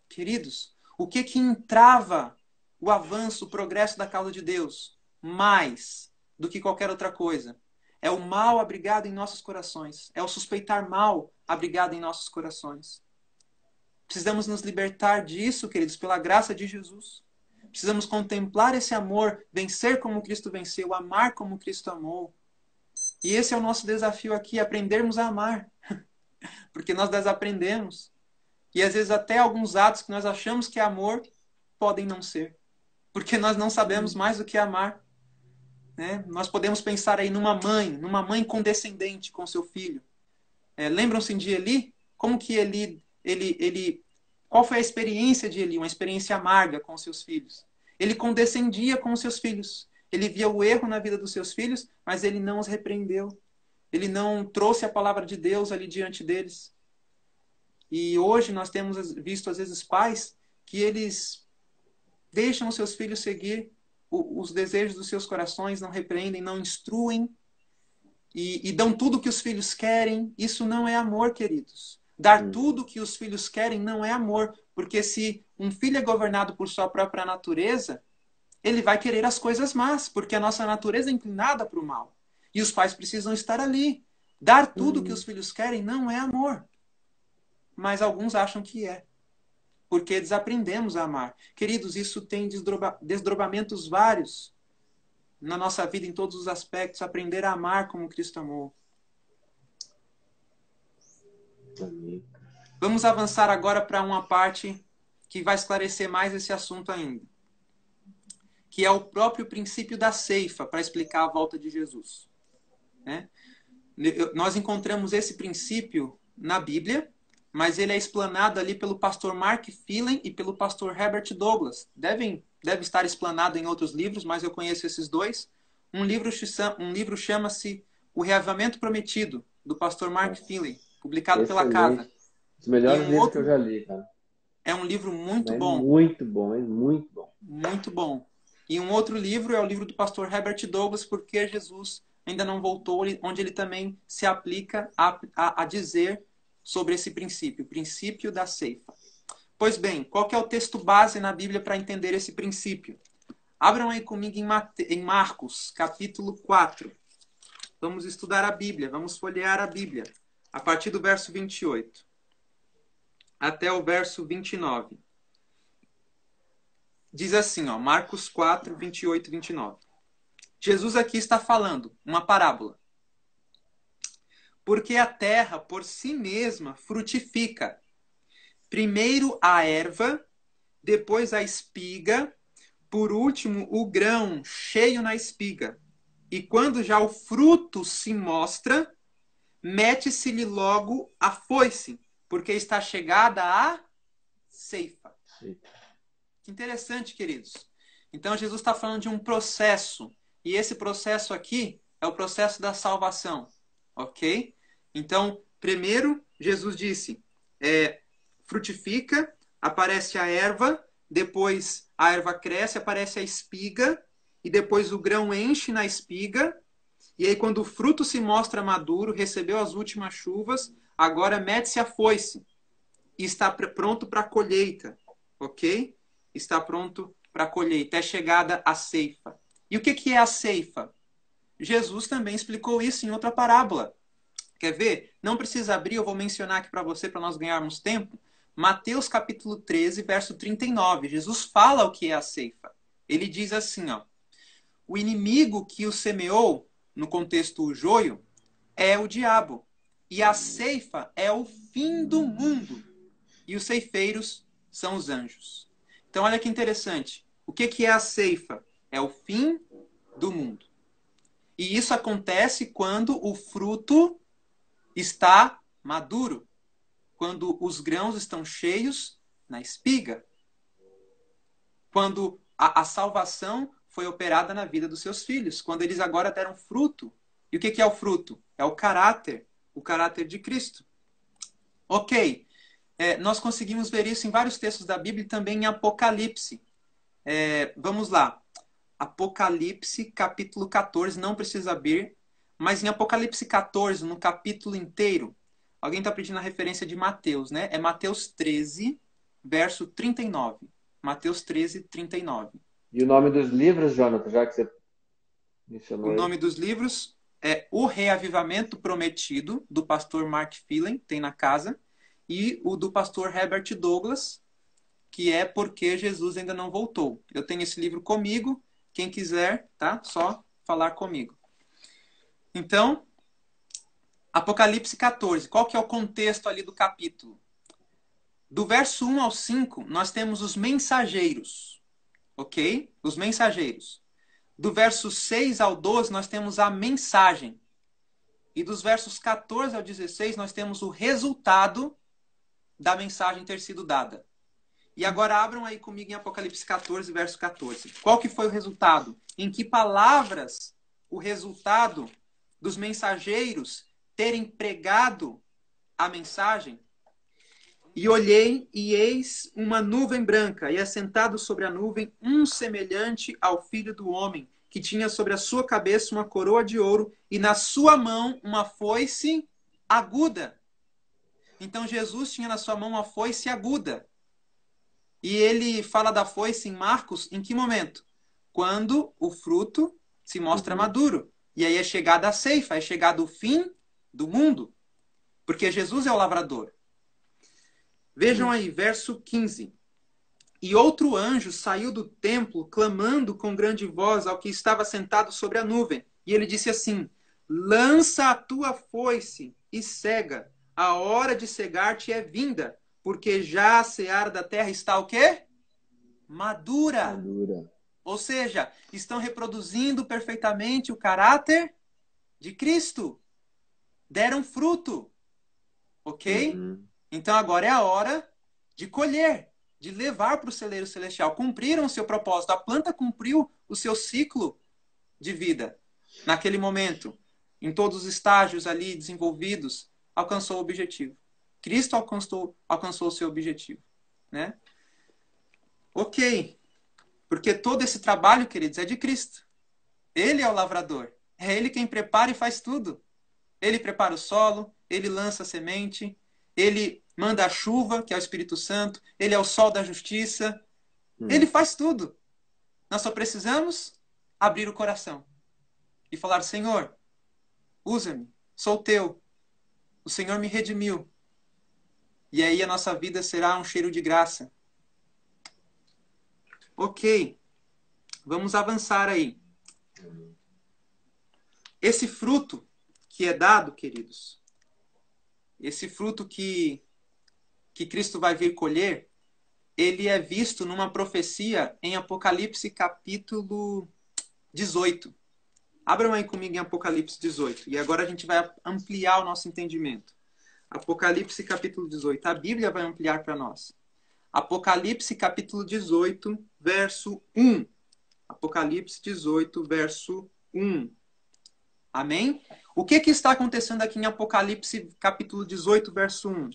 Queridos, o que entrava o avanço, o progresso da causa de Deus? Mais do que qualquer outra coisa. É o mal abrigado em nossos corações. É o suspeitar mal abrigado em nossos corações. Precisamos nos libertar disso, queridos, pela graça de Jesus. Precisamos contemplar esse amor, vencer como Cristo venceu, amar como Cristo amou. E esse é o nosso desafio aqui, aprendermos a amar. Porque nós desaprendemos. E às vezes até alguns atos que nós achamos que é amor, podem não ser. Porque nós não sabemos mais do que amar. Né? Nós podemos pensar aí numa mãe condescendente com seu filho. Lembram-se de Eli? Como que qual foi a experiência de Eli? Uma experiência amarga com seus filhos. Ele condescendia com os seus filhos. Ele via o erro na vida dos seus filhos, mas ele não os repreendeu. Ele não trouxe a palavra de Deus ali diante deles. E hoje nós temos visto, às vezes, pais que eles deixam os seus filhos seguir os desejos dos seus corações, não repreendem, não instruem e dão tudo o que os filhos querem. Isso não é amor, queridos. Dar tudo o que os filhos querem não é amor, porque se um filho é governado por sua própria natureza, ele vai querer as coisas más, porque a nossa natureza é inclinada para o mal. E os pais precisam estar ali. Dar tudo o que os filhos querem não é amor. Mas alguns acham que é. Porque desaprendemos a amar. Queridos, isso tem desdobramentos vários na nossa vida, em todos os aspectos. Aprender a amar como Cristo amou. Amém. Vamos avançar agora para uma parte que vai esclarecer mais esse assunto ainda. Que é o próprio princípio da ceifa, para explicar a volta de Jesus. Né? Nós encontramos esse princípio na Bíblia, mas ele é explanado ali pelo pastor Mark Phelan e pelo pastor Herbert Douglas. Deve estar explanado em outros livros, mas eu conheço esses dois. Um livro chama-se O Reavivamento Prometido, do pastor Mark Phelan, publicado pela Casa. Os melhores livros que eu já li, cara. É um livro muito É bom. Muito bom, é muito bom. Muito bom. E um outro livro é o livro do pastor Herbert Douglas, Porque Jesus Ainda Não Voltou, onde ele também se aplica a dizer sobre esse princípio, o princípio da ceifa. Pois bem, qual que é o texto base na Bíblia para entender esse princípio? Abram aí comigo em Marcos, capítulo 4. Vamos estudar a Bíblia, vamos folhear a Bíblia, a partir do verso 28 até o verso 29. Diz assim, ó, Marcos 4, 28 e 29. Jesus aqui está falando uma parábola. Porque a terra por si mesma frutifica. Primeiro a erva, depois a espiga, por último o grão cheio na espiga. E quando já o fruto se mostra, mete-se-lhe logo a foice, porque está chegada a ceifa. Que interessante, queridos. Então Jesus está falando de um processo. E esse processo aqui é o processo da salvação. Ok? Então, primeiro, Jesus disse, frutifica, aparece a erva, depois a erva cresce, aparece a espiga, e depois o grão enche na espiga, e aí quando o fruto se mostra maduro, recebeu as últimas chuvas, agora mete-se a foice, e está pronto para a colheita, ok? Está pronto para a colheita, é chegada a ceifa. E o que é a ceifa? Jesus também explicou isso em outra parábola. Quer ver? Não precisa abrir, eu vou mencionar aqui para você, para nós ganharmos tempo. Mateus capítulo 13, verso 39. Jesus fala o que é a ceifa. Ele diz assim, ó, o inimigo que o semeou, no contexto o joio, é o diabo. E a ceifa é o fim do mundo. E os ceifeiros são os anjos. Então, olha que interessante. O que é a ceifa? É o fim do mundo. E isso acontece quando o fruto está maduro, quando os grãos estão cheios na espiga, quando a salvação foi operada na vida dos seus filhos, quando eles agora deram fruto. E o que é o fruto? É o caráter de Cristo. Ok, nós conseguimos ver isso em vários textos da Bíblia e também em Apocalipse. Vamos lá. Apocalipse, capítulo 14, não precisa abrir, mas em Apocalipse 14, no capítulo inteiro, alguém está pedindo a referência de Mateus, né? É Mateus 13, verso 39. Mateus 13, 39. E o nome dos livros, Jonathan, já que você mencionou O ele? nome dos livros é O Reavivamento Prometido, do pastor Mark Phelan, tem na casa, e o do pastor Herbert Douglas, que é Porque Jesus Ainda Não Voltou. Eu tenho esse livro comigo, quem quiser, tá? Só falar comigo. Então, Apocalipse 14. Qual que é o contexto ali do capítulo? Do verso 1 ao 5, nós temos os mensageiros. Ok? Os mensageiros. Do verso 6 ao 12, nós temos a mensagem. E dos versos 14 ao 16, nós temos o resultado da mensagem ter sido dada. E agora abram aí comigo em Apocalipse 14, verso 14. Qual que foi o resultado? Em que palavras o resultado dos mensageiros terem pregado a mensagem? E olhei, e eis uma nuvem branca, e assentado sobre a nuvem, um semelhante ao Filho do Homem, que tinha sobre a sua cabeça uma coroa de ouro, e na sua mão uma foice aguda. Então Jesus tinha na sua mão uma foice aguda. E ele fala da foice em Marcos em que momento? Quando o fruto se mostra maduro. E aí é chegada a ceifa, é chegado o fim do mundo. Porque Jesus é o lavrador. Vejam aí, verso 15. E outro anjo saiu do templo, clamando com grande voz ao que estava sentado sobre a nuvem. E ele disse assim: lança a tua foice e cega. A hora de cegar-te é vinda, porque já a seara da terra está o quê? Madura. Ou seja, estão reproduzindo perfeitamente o caráter de Cristo. Deram fruto. Ok? Então agora é a hora de colher, de levar para o celeiro celestial. Cumpriram o seu propósito. A planta cumpriu o seu ciclo de vida. Naquele momento, em todos os estágios ali desenvolvidos, alcançou o objetivo. Cristo alcançou o seu objetivo. Né? Ok. Porque todo esse trabalho, queridos, é de Cristo. Ele é o lavrador. É Ele quem prepara e faz tudo. Ele prepara o solo, Ele lança a semente, Ele manda a chuva, que é o Espírito Santo, Ele é o sol da justiça. Ele faz tudo. Nós só precisamos abrir o coração e falar: Senhor, usa-me, sou teu. O Senhor me redimiu. E aí a nossa vida será um cheiro de graça. Ok. Vamos avançar aí. Esse fruto que é dado, queridos, esse fruto que Cristo vai vir colher, ele é visto numa profecia em Apocalipse capítulo 18. Abram aí comigo em Apocalipse 18. E agora a gente vai ampliar o nosso entendimento. Apocalipse capítulo 18. A Bíblia vai ampliar para nós. Apocalipse capítulo 18, verso 1. Apocalipse 18, verso 1. Amém? O que está acontecendo aqui em Apocalipse capítulo 18, verso 1?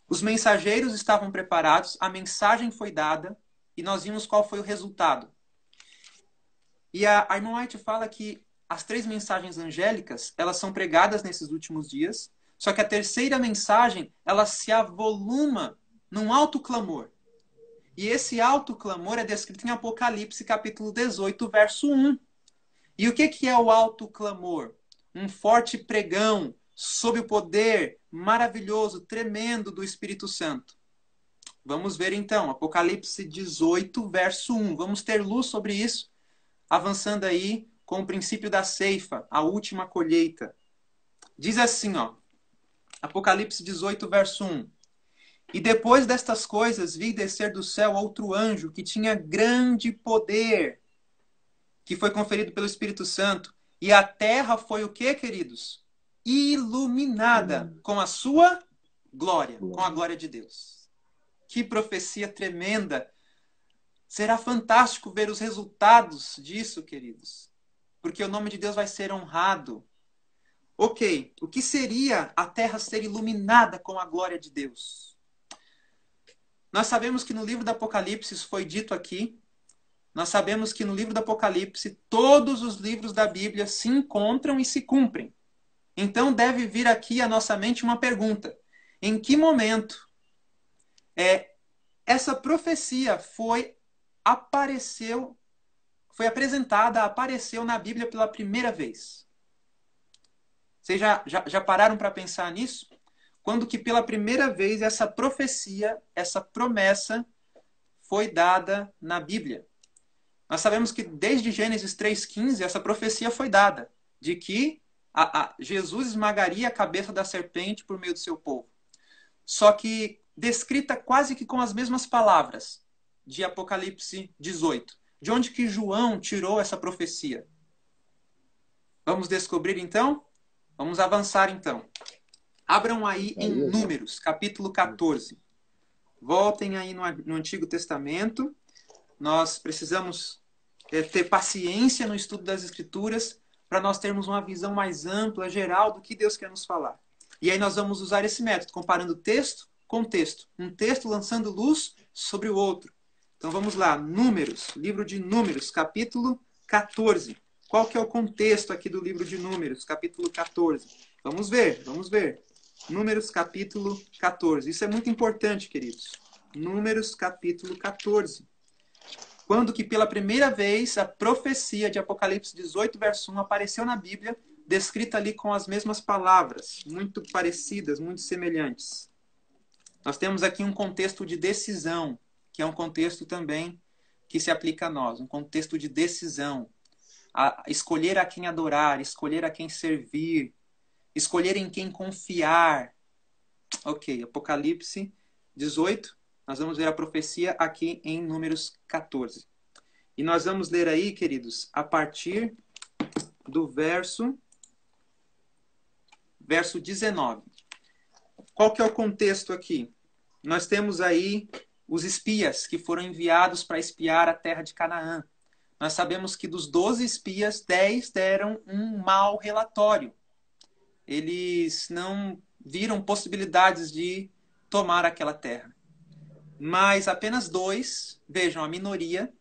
Os mensageiros estavam preparados, a mensagem foi dada, e nós vimos qual foi o resultado. E a irmã White fala que as 3 mensagens angélicas, elas são pregadas nesses últimos dias, só que a terceira mensagem, ela se avoluma num alto clamor. E esse alto clamor é descrito em Apocalipse capítulo 18, verso 1. E o que é o alto clamor? Um forte pregão sob o poder maravilhoso, tremendo do Espírito Santo. Vamos ver então, Apocalipse 18, verso 1. Vamos ter luz sobre isso, avançando aí com o princípio da ceifa, a última colheita. Diz assim, ó, Apocalipse 18, verso 1. E depois destas coisas vi descer do céu outro anjo que tinha grande poder, que foi conferido pelo Espírito Santo. E a terra foi o quê, queridos? Iluminada com a sua glória, com a glória de Deus. Que profecia tremenda! Será fantástico ver os resultados disso, queridos. Porque o nome de Deus vai ser honrado. Ok, o que seria a terra ser iluminada com a glória de Deus? Nós sabemos que no livro do Apocalipse, isso foi dito aqui, nós sabemos que no livro do Apocalipse, todos os livros da Bíblia se encontram e se cumprem. Então deve vir aqui à nossa mente uma pergunta. Em que momento essa profecia foi apresentada, apareceu na Bíblia pela primeira vez? Vocês já pararam para pensar nisso? Quando que pela primeira vez essa profecia, essa promessa foi dada na Bíblia? Nós sabemos que desde Gênesis 3,15 essa profecia foi dada, de que Jesus esmagaria a cabeça da serpente por meio do seu povo. Só que descrita quase que com as mesmas palavras de Apocalipse 18. De onde que João tirou essa profecia? Vamos descobrir então? Vamos avançar então. Abram aí em Números, capítulo 14. Voltem aí no Antigo Testamento. Nós precisamos ter paciência no estudo das Escrituras para nós termos uma visão mais ampla, geral, do que Deus quer nos falar. E aí nós vamos usar esse método, comparando texto contexto. Um texto lançando luz sobre o outro. Então vamos lá, Números, livro de Números, capítulo 14. Qual que é o contexto aqui do livro de Números, capítulo 14? Vamos ver, vamos ver. Números, capítulo 14. Isso é muito importante, queridos. Números, capítulo 14. Quando que pela primeira vez a profecia de Apocalipse 18, verso 1, apareceu na Bíblia, descrita ali com as mesmas palavras, muito parecidas, muito semelhantes. Nós temos aqui um contexto de decisão, que é um contexto também que se aplica a nós, um contexto de decisão. Escolher a quem adorar, escolher a quem servir, escolher em quem confiar. Ok, Apocalipse 18, nós vamos ver a profecia aqui em Números 14. E nós vamos ler aí, queridos, a partir do verso 19. Qual que é o contexto aqui? Nós temos aí os espias que foram enviados para espiar a terra de Canaã. Nós sabemos que dos 12 espias, 10 deram um mau relatório. Eles não viram possibilidades de tomar aquela terra. Mas apenas 2, vejam, a minoria,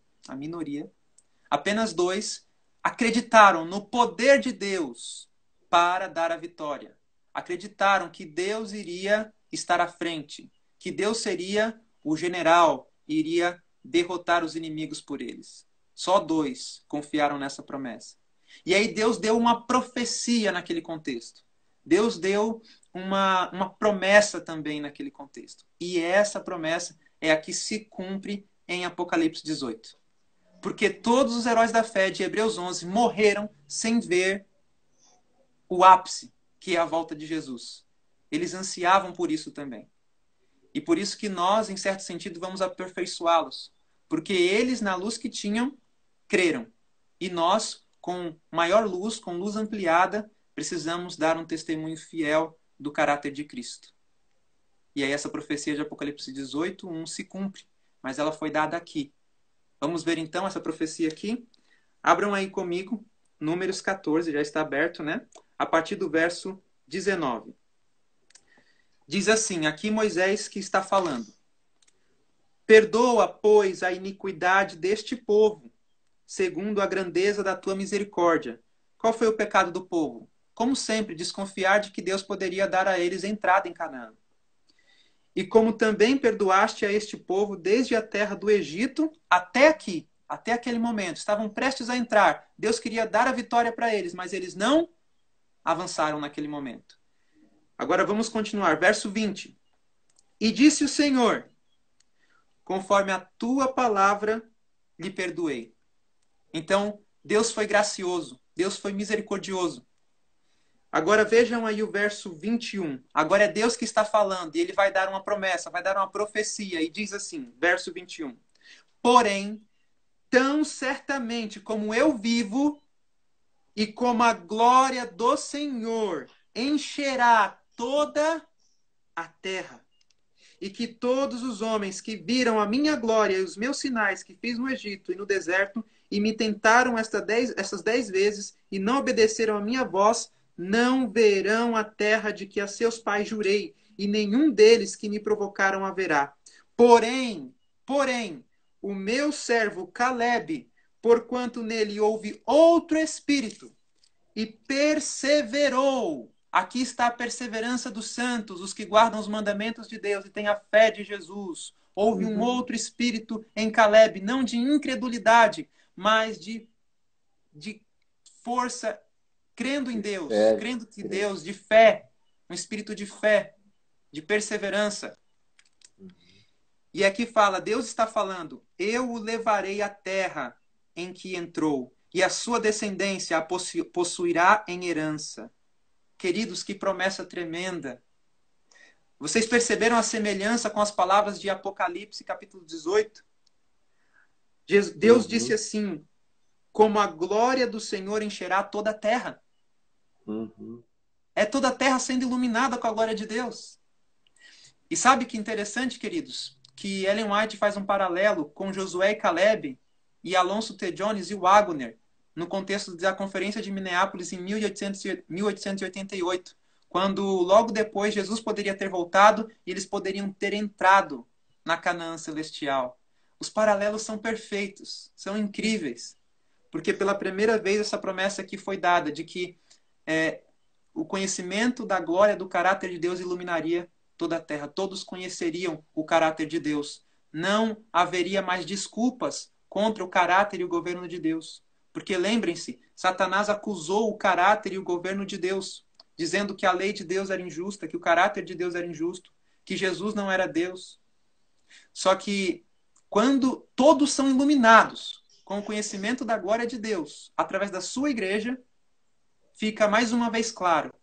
apenas 2 acreditaram no poder de Deus para dar a vitória. Acreditaram que Deus iria estar à frente, que Deus seria o general e iria derrotar os inimigos por eles. Só 2 confiaram nessa promessa. E aí Deus deu uma profecia naquele contexto. Deus deu uma promessa também naquele contexto. E essa promessa é a que se cumpre em Apocalipse 18. Porque todos os heróis da fé de Hebreus 11 morreram sem ver o ápice, que é a volta de Jesus. Eles ansiavam por isso também. E por isso que nós, em certo sentido, vamos aperfeiçoá-los. Porque eles, na luz que tinham, creram. E nós, com maior luz, com luz ampliada, precisamos dar um testemunho fiel do caráter de Cristo. E aí essa profecia de Apocalipse 18, 1 se cumpre. Mas ela foi dada aqui. Vamos ver então essa profecia aqui. Abram aí comigo, Números 14, já está aberto, né? A partir do verso 19. Diz assim, aqui Moisés que está falando. Perdoa, pois, a iniquidade deste povo, segundo a grandeza da tua misericórdia. Qual foi o pecado do povo? Como sempre, desconfiar de que Deus poderia dar a eles entrada em Canaã. E como também perdoaste a este povo desde a terra do Egito até aqui, até aquele momento. Estavam prestes a entrar. Deus queria dar a vitória para eles, mas eles não avançaram naquele momento. Agora vamos continuar. Verso 20. E disse o Senhor, conforme a tua palavra lhe perdoei. Então, Deus foi gracioso. Deus foi misericordioso. Agora vejam aí o verso 21. Agora é Deus que está falando e ele vai dar uma promessa, vai dar uma profecia. E diz assim, verso 21. Porém, tão certamente como eu vivo e como a glória do Senhor encherá toda a terra, e que todos os homens que viram a minha glória e os meus sinais que fiz no Egito e no deserto e me tentaram essas 10 vezes e não obedeceram a minha voz, não verão a terra de que a seus pais jurei, e nenhum deles que me provocaram haverá. Porém, o meu servo Caleb, porquanto nele houve outro espírito, e perseverou. Aqui está a perseverança dos santos, os que guardam os mandamentos de Deus e têm a fé de Jesus. Houve um outro espírito em Caleb, não de incredulidade, mas de força, crendo em Deus, crendo em Deus, de fé, um espírito de fé, de perseverança. E aqui fala, Deus está falando, eu o levarei à terra em que entrou, e a sua descendência a possuirá em herança. Queridos, que promessa tremenda. Vocês perceberam a semelhança com as palavras de Apocalipse, capítulo 18? Deus disse assim, como a glória do Senhor encherá toda a terra. É toda a terra sendo iluminada com a glória de Deus. E sabe que interessante, queridos? Que Ellen White faz um paralelo com Josué e Caleb e Alonso T. Jones e Wagner no contexto da Conferência de Minneapolis em 1888, quando logo depois Jesus poderia ter voltado e eles poderiam ter entrado na Canaã celestial. Os paralelos são perfeitos, são incríveis, porque pela primeira vez essa promessa aqui foi dada de que o conhecimento da glória do caráter de Deus iluminaria toda a terra. Todos conheceriam o caráter de Deus. Não haveria mais desculpas contra o caráter e o governo de Deus. Porque lembrem-se, Satanás acusou o caráter e o governo de Deus, dizendo que a lei de Deus era injusta, que o caráter de Deus era injusto, que Jesus não era Deus. Só que quando todos são iluminados com o conhecimento da glória de Deus, através da sua igreja, fica mais uma vez claro.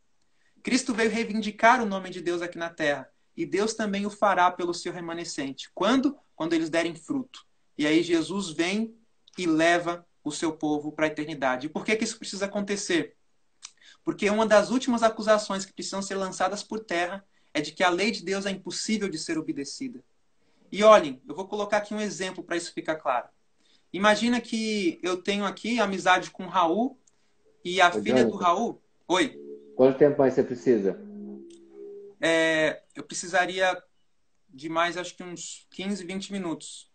Cristo veio reivindicar o nome de Deus aqui na terra. E Deus também o fará pelo seu remanescente. Quando? Quando eles derem fruto. E aí Jesus vem e leva o seu povo para a eternidade. E por que isso precisa acontecer? Porque uma das últimas acusações que precisam ser lançadas por terra é de que a lei de Deus é impossível de ser obedecida. E olhem, eu vou colocar aqui um exemplo para isso ficar claro. Imagina que eu tenho aqui amizade com o Raul e a filha do Raul... Oi. Quanto tempo mais você precisa? Eu precisaria de mais, acho que uns 15, 20 minutos.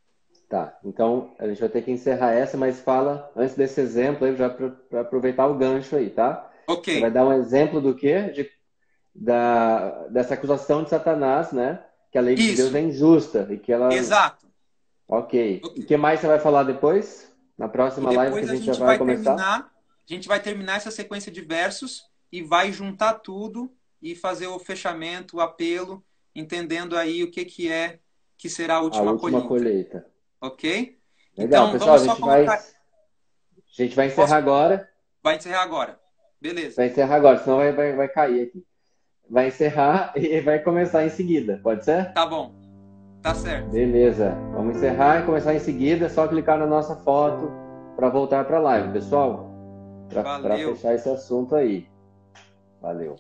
Tá, então a gente vai ter que encerrar essa, mas fala antes desse exemplo aí, já para aproveitar o gancho aí, tá? Ok. Você vai dar um exemplo do quê? Dessa acusação de Satanás, né? Que a lei de Deus é injusta e que ela... Exato. Ok. E o que mais você vai falar depois? Na próxima live que a gente já vai começar? A gente vai terminar essa sequência de versos e vai juntar tudo e fazer o fechamento, o apelo, entendendo aí o que será a última colheita. Ok? Legal, então, pessoal, vamos só colocar... a gente vai encerrar agora. Vai encerrar agora. Beleza. Vai encerrar agora, senão vai cair aqui. Vai encerrar e vai começar em seguida, pode ser? Tá bom. Tá certo. Beleza. Vamos encerrar e começar em seguida. É só clicar na nossa foto para voltar para a live, pessoal. Para fechar esse assunto aí. Valeu.